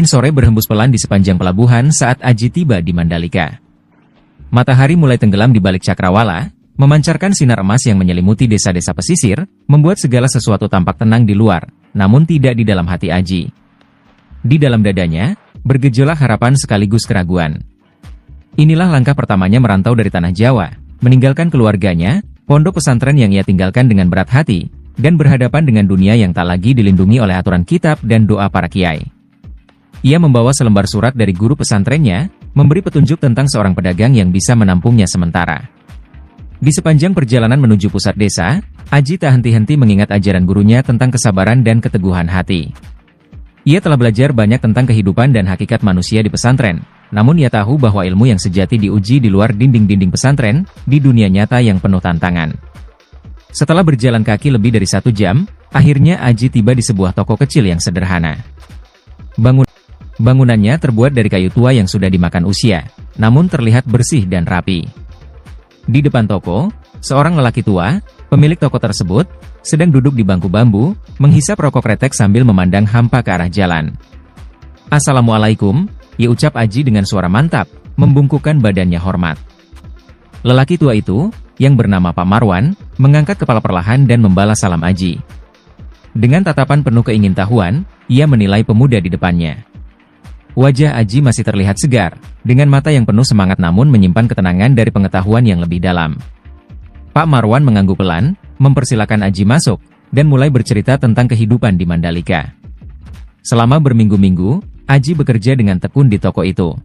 Angin sore berhembus pelan di sepanjang pelabuhan saat Aji tiba di Mandalika. Matahari mulai tenggelam di balik cakrawala, memancarkan sinar emas yang menyelimuti desa-desa pesisir, membuat segala sesuatu tampak tenang di luar, namun tidak di dalam hati Aji. Di dalam dadanya, bergejolak harapan sekaligus keraguan. Inilah langkah pertamanya merantau dari tanah Jawa, meninggalkan keluarganya, pondok pesantren yang ia tinggalkan dengan berat hati, dan berhadapan dengan dunia yang tak lagi dilindungi oleh aturan kitab dan doa para kiai. Ia membawa selembar surat dari guru pesantrennya, memberi petunjuk tentang seorang pedagang yang bisa menampungnya sementara. Di sepanjang perjalanan menuju pusat desa, Aji tak henti-henti mengingat ajaran gurunya tentang kesabaran dan keteguhan hati. Ia telah belajar banyak tentang kehidupan dan hakikat manusia di pesantren, namun ia tahu bahwa ilmu yang sejati diuji di luar dinding-dinding pesantren, di dunia nyata yang penuh tantangan. Setelah berjalan kaki lebih dari 1 jam, akhirnya Aji tiba di sebuah toko kecil yang sederhana. Bangunannya terbuat dari kayu tua yang sudah dimakan usia, namun terlihat bersih dan rapi. Di depan toko, seorang lelaki tua, pemilik toko tersebut, sedang duduk di bangku bambu, menghisap rokok kretek sambil memandang hampa ke arah jalan. "Assalamualaikum," ia ucap Aji dengan suara mantap, membungkukkan badannya hormat. Lelaki tua itu, yang bernama Pak Marwan, mengangkat kepala perlahan dan membalas salam Aji. Dengan tatapan penuh keingintahuan, ia menilai pemuda di depannya. Wajah Aji masih terlihat segar, dengan mata yang penuh semangat namun menyimpan ketenangan dari pengetahuan yang lebih dalam. Pak Marwan mengangguk pelan, mempersilakan Aji masuk, dan mulai bercerita tentang kehidupan di Mandalika. Selama berminggu-minggu, Aji bekerja dengan tekun di toko itu.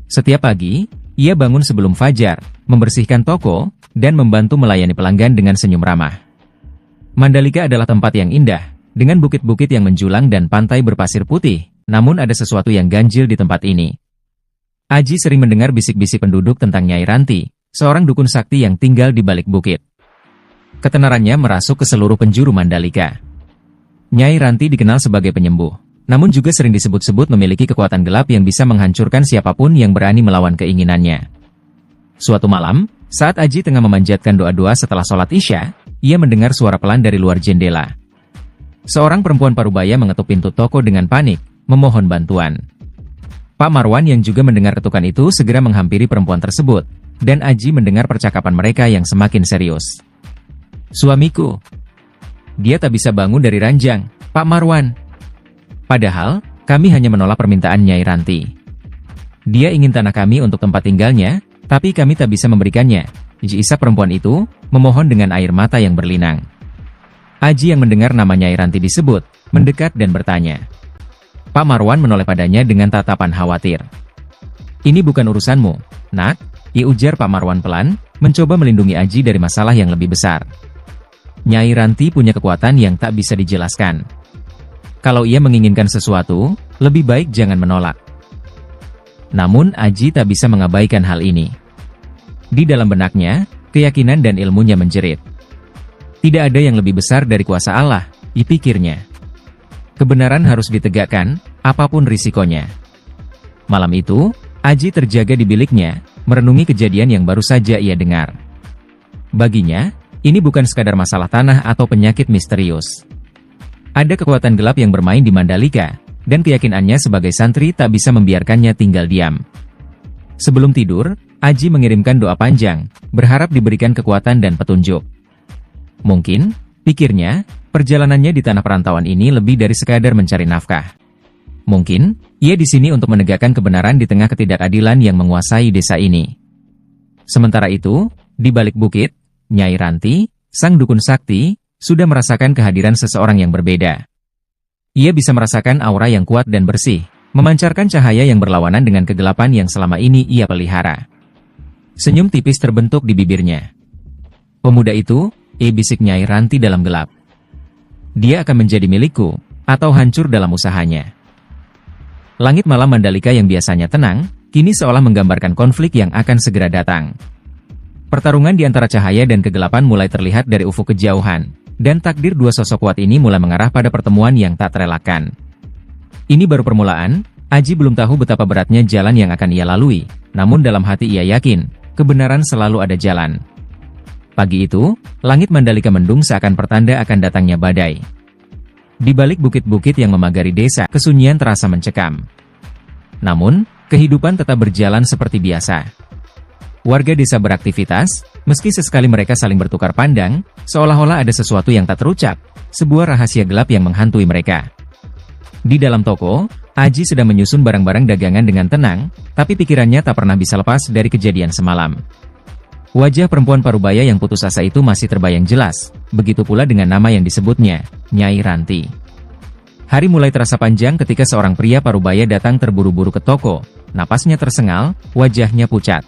Setiap pagi, ia bangun sebelum fajar, membersihkan toko, dan membantu melayani pelanggan dengan senyum ramah. Mandalika adalah tempat yang indah, dengan bukit-bukit yang menjulang dan pantai berpasir putih. Namun ada sesuatu yang ganjil di tempat ini. Aji sering mendengar bisik-bisik penduduk tentang Nyai Ranti, seorang dukun sakti yang tinggal di balik bukit. Ketenarannya merasuk ke seluruh penjuru Mandalika. Nyai Ranti dikenal sebagai penyembuh, namun juga sering disebut-sebut memiliki kekuatan gelap yang bisa menghancurkan siapapun yang berani melawan keinginannya. Suatu malam, saat Aji tengah memanjatkan doa-doa setelah sholat Isya, ia mendengar suara pelan dari luar jendela. Seorang perempuan parubaya mengetuk pintu toko dengan panik, memohon bantuan. Pak Marwan yang juga mendengar ketukan itu segera menghampiri perempuan tersebut, dan Aji mendengar percakapan mereka yang semakin serius. "Suamiku, dia tak bisa bangun dari ranjang, Pak Marwan. Padahal, kami hanya menolak permintaan Nyai Ranti. Dia ingin tanah kami untuk tempat tinggalnya, tapi kami tak bisa memberikannya." Isak perempuan itu, memohon dengan air mata yang berlinang. Aji yang mendengar nama Nyai Ranti disebut, mendekat dan bertanya. Pak Marwan menoleh padanya dengan tatapan khawatir. "Ini bukan urusanmu, nak," ujar Pak Marwan pelan, mencoba melindungi Aji dari masalah yang lebih besar. "Nyai Ranti punya kekuatan yang tak bisa dijelaskan. Kalau ia menginginkan sesuatu, lebih baik jangan menolak." Namun Aji tak bisa mengabaikan hal ini. Di dalam benaknya, keyakinan dan ilmunya menjerit. Tidak ada yang lebih besar dari kuasa Allah, pikirnya. Kebenaran harus ditegakkan, apapun risikonya. Malam itu, Aji terjaga di biliknya, merenungi kejadian yang baru saja ia dengar. Baginya, ini bukan sekadar masalah tanah atau penyakit misterius. Ada kekuatan gelap yang bermain di Mandalika, dan keyakinannya sebagai santri tak bisa membiarkannya tinggal diam. Sebelum tidur, Aji mengirimkan doa panjang, berharap diberikan kekuatan dan petunjuk. Mungkin, pikirnya, perjalanannya di tanah perantauan ini lebih dari sekadar mencari nafkah. Mungkin, ia di sini untuk menegakkan kebenaran di tengah ketidakadilan yang menguasai desa ini. Sementara itu, di balik bukit, Nyai Ranti, sang dukun sakti, sudah merasakan kehadiran seseorang yang berbeda. Ia bisa merasakan aura yang kuat dan bersih, memancarkan cahaya yang berlawanan dengan kegelapan yang selama ini ia pelihara. Senyum tipis terbentuk di bibirnya. "Pemuda itu," bisik Nyai Ranti dalam gelap. "Dia akan menjadi milikku, atau hancur dalam usahanya." Langit malam Mandalika yang biasanya tenang, kini seolah menggambarkan konflik yang akan segera datang. Pertarungan di antara cahaya dan kegelapan mulai terlihat dari ufuk kejauhan, dan takdir dua sosok kuat ini mulai mengarah pada pertemuan yang tak terelakkan. Ini baru permulaan, Aji belum tahu betapa beratnya jalan yang akan ia lalui, namun dalam hati ia yakin, kebenaran selalu ada jalan. Pagi itu, langit Mandalika mendung seakan pertanda akan datangnya badai. Di balik bukit-bukit yang memagari desa, kesunyian terasa mencekam. Namun, kehidupan tetap berjalan seperti biasa. Warga desa beraktivitas, meski sesekali mereka saling bertukar pandang, seolah-olah ada sesuatu yang tak terucap, sebuah rahasia gelap yang menghantui mereka. Di dalam toko, Aji sedang menyusun barang-barang dagangan dengan tenang, tapi pikirannya tak pernah bisa lepas dari kejadian semalam. Wajah perempuan parubaya yang putus asa itu masih terbayang jelas, begitu pula dengan nama yang disebutnya, Nyai Ranti. Hari mulai terasa panjang ketika seorang pria parubaya datang terburu-buru ke toko, napasnya tersengal, wajahnya pucat.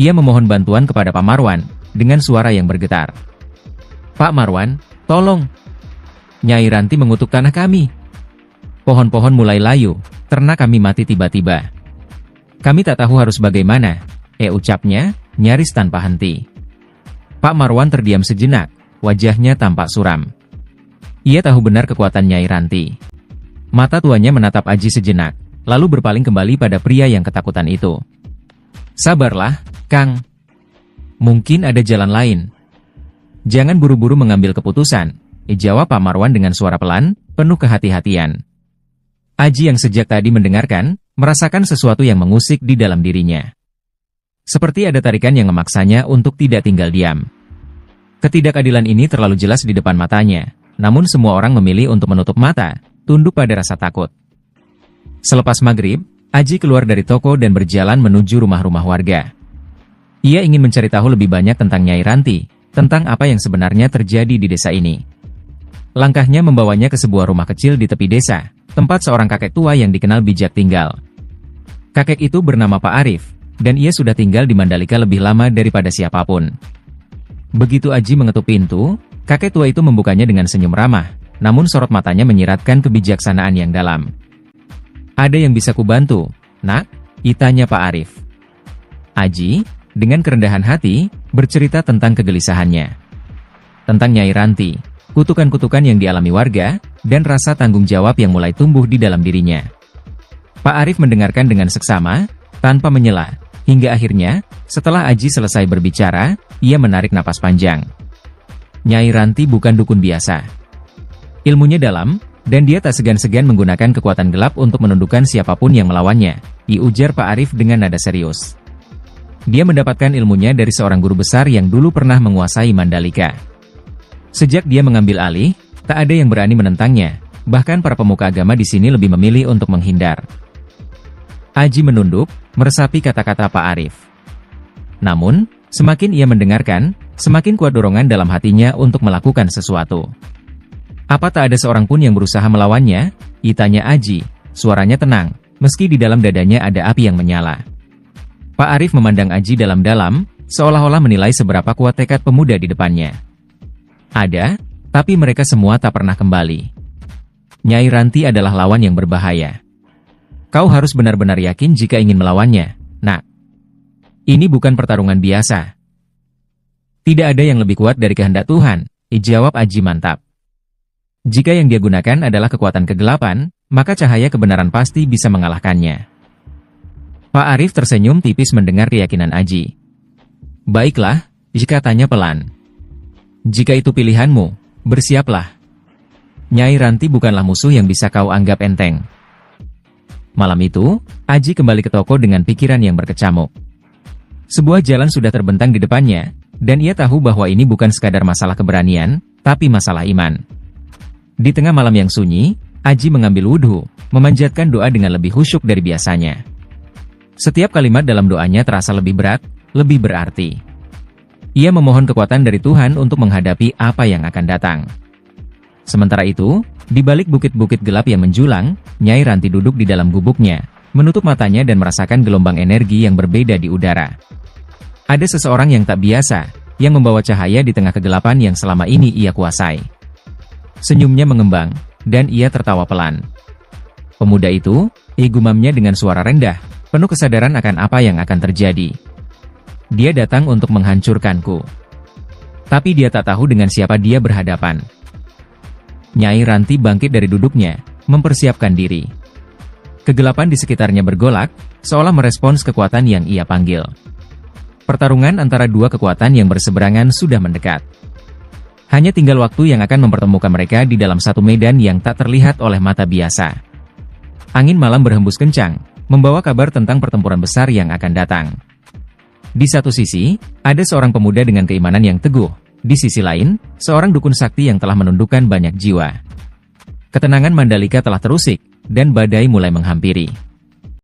Ia memohon bantuan kepada Pak Marwan, dengan suara yang bergetar. "Pak Marwan, tolong! Nyai Ranti mengutuk tanah kami. Pohon-pohon mulai layu, ternak kami mati tiba-tiba. Kami tak tahu harus bagaimana," ucapnya, nyaris tanpa henti. Pak Marwan terdiam sejenak, wajahnya tampak suram. Ia tahu benar kekuatan Nyai Ranti. Mata tuanya menatap Aji sejenak, lalu berpaling kembali pada pria yang ketakutan itu. "Sabarlah, Kang. Mungkin ada jalan lain. Jangan buru-buru mengambil keputusan," jawab Pak Marwan dengan suara pelan, penuh kehati-hatian. Aji yang sejak tadi mendengarkan, merasakan sesuatu yang mengusik di dalam dirinya. Seperti ada tarikan yang memaksanya untuk tidak tinggal diam. Ketidakadilan ini terlalu jelas di depan matanya, namun semua orang memilih untuk menutup mata, tunduk pada rasa takut. Selepas maghrib, Aji keluar dari toko dan berjalan menuju rumah-rumah warga. Ia ingin mencari tahu lebih banyak tentang Nyai Ranti, tentang apa yang sebenarnya terjadi di desa ini. Langkahnya membawanya ke sebuah rumah kecil di tepi desa, tempat seorang kakek tua yang dikenal bijak tinggal. Kakek itu bernama Pak Arif, dan ia sudah tinggal di Mandalika lebih lama daripada siapapun. Begitu Aji mengetuk pintu, kakek tua itu membukanya dengan senyum ramah, namun sorot matanya menyiratkan kebijaksanaan yang dalam. "Ada yang bisa kubantu, Nak?" tanya Pak Arif. Aji, dengan kerendahan hati, bercerita tentang kegelisahannya. Tentang Nyai Ranti, kutukan-kutukan yang dialami warga, dan rasa tanggung jawab yang mulai tumbuh di dalam dirinya. Pak Arif mendengarkan dengan seksama, tanpa menyela. Hingga akhirnya, setelah Aji selesai berbicara, ia menarik napas panjang. Nyai Ranti bukan dukun biasa. Ilmunya dalam, dan dia tak segan-segan menggunakan kekuatan gelap untuk menundukkan siapapun yang melawannya, ujar Pak Arif dengan nada serius. Dia mendapatkan ilmunya dari seorang guru besar yang dulu pernah menguasai Mandalika. Sejak dia mengambil alih, tak ada yang berani menentangnya, bahkan para pemuka agama di sini lebih memilih untuk menghindar. Aji menunduk, meresapi kata-kata Pak Arif. Namun, semakin ia mendengarkan, semakin kuat dorongan dalam hatinya untuk melakukan sesuatu. "Apa tak ada seorang pun yang berusaha melawannya?" tanya Aji, suaranya tenang, meski di dalam dadanya ada api yang menyala. Pak Arif memandang Aji dalam-dalam, seolah-olah menilai seberapa kuat tekad pemuda di depannya. "Ada, tapi mereka semua tak pernah kembali. Nyai Ranti adalah lawan yang berbahaya. Kau harus benar-benar yakin jika ingin melawannya, Nak. Ini bukan pertarungan biasa. Tidak ada yang lebih kuat dari kehendak Tuhan," jawab Aji mantap. Jika yang dia gunakan adalah kekuatan kegelapan, maka cahaya kebenaran pasti bisa mengalahkannya. Pak Arif tersenyum tipis mendengar keyakinan Aji. "Baiklah," katanya pelan. "Jika itu pilihanmu, bersiaplah. Nyai Ranti bukanlah musuh yang bisa kau anggap enteng." Malam itu, Aji kembali ke toko dengan pikiran yang berkecamuk. Sebuah jalan sudah terbentang di depannya, dan ia tahu bahwa ini bukan sekadar masalah keberanian, tapi masalah iman. Di tengah malam yang sunyi, Aji mengambil wudhu, memanjatkan doa dengan lebih khusyuk dari biasanya. Setiap kalimat dalam doanya terasa lebih berat, lebih berarti. Ia memohon kekuatan dari Tuhan untuk menghadapi apa yang akan datang. Sementara itu, di balik bukit-bukit gelap yang menjulang, Nyai Ranti duduk di dalam gubuknya, menutup matanya dan merasakan gelombang energi yang berbeda di udara. Ada seseorang yang tak biasa, yang membawa cahaya di tengah kegelapan yang selama ini ia kuasai. Senyumnya mengembang, dan ia tertawa pelan. Pemuda itu, gumamnya dengan suara rendah, penuh kesadaran akan apa yang akan terjadi. Dia datang untuk menghancurkanku. Tapi dia tak tahu dengan siapa dia berhadapan. Nyai Ranti bangkit dari duduknya, mempersiapkan diri. Kegelapan di sekitarnya bergolak, seolah merespons kekuatan yang ia panggil. Pertarungan antara dua kekuatan yang berseberangan sudah mendekat. Hanya tinggal waktu yang akan mempertemukan mereka di dalam satu medan yang tak terlihat oleh mata biasa. Angin malam berhembus kencang, membawa kabar tentang pertempuran besar yang akan datang. Di satu sisi, ada seorang pemuda dengan keimanan yang teguh. Di sisi lain, seorang dukun sakti yang telah menundukkan banyak jiwa. Ketenangan Mandalika telah terusik, dan badai mulai menghampiri.